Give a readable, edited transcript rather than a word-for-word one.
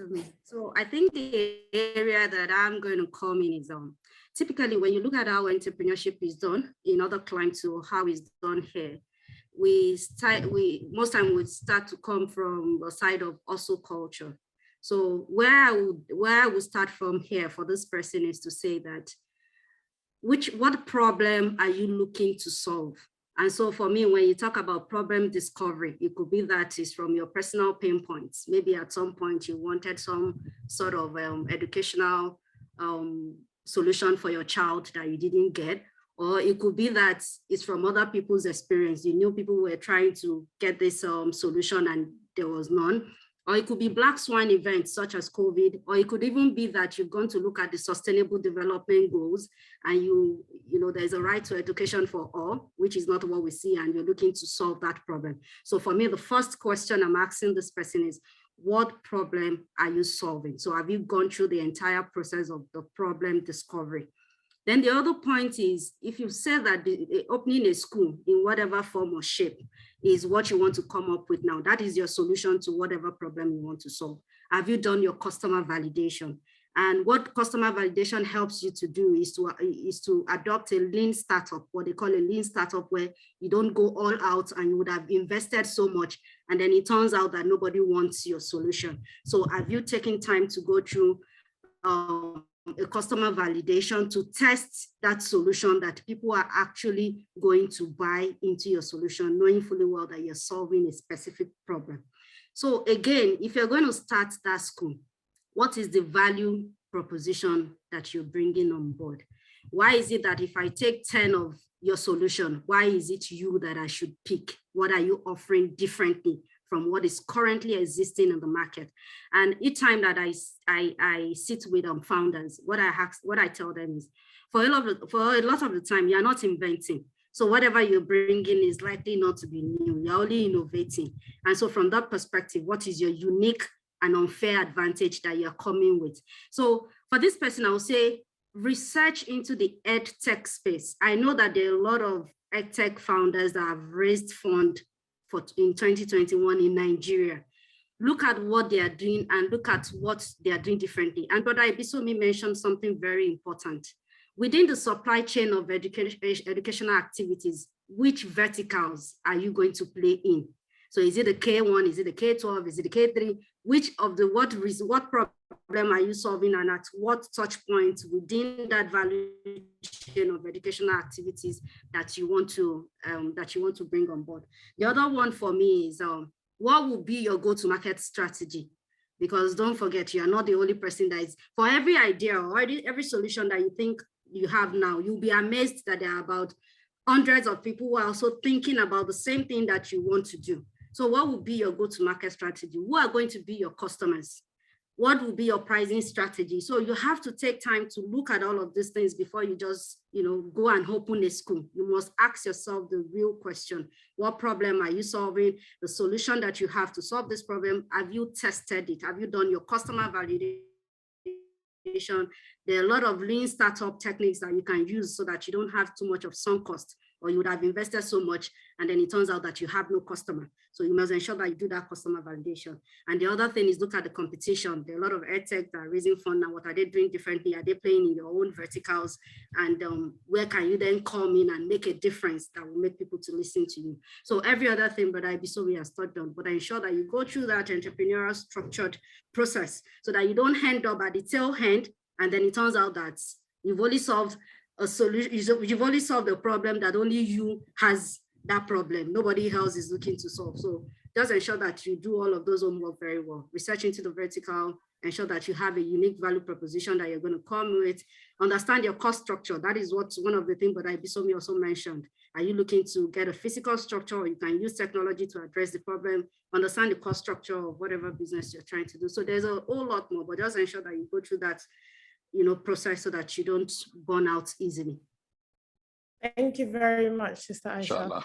me. So I think the area that I'm going to come in is typically when you look at how entrepreneurship is done in other clients or how it's done here, most time we start to come from the side of hustle culture. So where I would start from here for this person is to say that what problem are you looking to solve? And so for me, when you talk about problem discovery, it could be that is from your personal pain points. Maybe at some point you wanted some sort of educational solution for your child that you didn't get. Or it could be that it's from other people's experience. You knew people were trying to get this solution and there was none. Or it could be black swan events such as COVID, or it could even be that you're going to look at the sustainable development goals and you know, there's a right to education for all, which is not what we see, and you're looking to solve that problem. So for me, the first question I'm asking this person is, what problem are you solving? So have you gone through the entire process of the problem discovery? Then the other point is, if you say that opening a school in whatever form or shape is what you want to come up with now, that is your solution to whatever problem you want to solve. Have you done your customer validation? And what customer validation helps you to do is to adopt a lean startup, what they call a lean startup, where you don't go all out and you would have invested so much, and then it turns out that nobody wants your solution. So have you taken time to go through a customer validation to test that solution that people are actually going to buy into your solution, knowing fully well that you're solving a specific problem? So again, if you're going to start that school, what is the value proposition that you're bringing on board? Why is it that if I take 10 of your solution, why is it you that I should pick? What are you offering differently from what is currently existing in the market? And each time that I sit with founders, what I tell them is, for a lot of the time, you're not inventing. So whatever you're bringing is likely not to be new. You're only innovating. And so from that perspective, what is your unique and unfair advantage that you're coming with? So for this person, I would say research into the ed tech space. I know that there are a lot of ed tech founders that have raised funds in 2021 in Nigeria. Look at what they are doing and look at what they are doing differently. And Brother Ibisomi mentioned something very important. Within the supply chain of educational activities, which verticals are you going to play in? So is it the K1, is it the K12, is it the K3? Which of the, what problem are you solving, and at what touch point within that value chain of educational activities that you want to bring on board? The other one for me is what will be your go-to-market strategy? Because don't forget, you are not the only person that is, for every idea or every solution that you think you have now, you'll be amazed that there are about hundreds of people who are also thinking about the same thing that you want to do. So what will be your go-to-market strategy? Who are going to be your customers? What will be your pricing strategy? So you have to take time to look at all of these things before you just, go and open a school. You must ask yourself the real question. What problem are you solving? The solution that you have to solve this problem, have you tested it? Have you done your customer validation? There are a lot of lean startup techniques that you can use so that you don't have too much of sunk cost, or you would have invested so much and then it turns out that you have no customer. So you must ensure that you do that customer validation. And the other thing is look at the competition. There are a lot of edtech that are raising funds now. What are they doing differently? Are they playing in your own verticals? And where can you then come in and make a difference that will make people to listen to you? So every other thing, but Ibisomi has touched on, but ensure that you go through that entrepreneurial structured process so that you don't end up at the tail end and then it turns out that you've only solved a solution, you've only solved a problem that only you has that problem. Nobody else is looking to solve. So just ensure that you do all of those homework very well. Research into the vertical, ensure that you have a unique value proposition that you're going to come with. Understand your cost structure. That is what one of the things that Ibisomi also mentioned. Are you looking to get a physical structure, or you can use technology to address the problem? Understand the cost structure of whatever business you're trying to do. So there's a whole lot more, but just ensure that you go through that process so that you don't burn out easily. Thank you very much, Sister Aisha.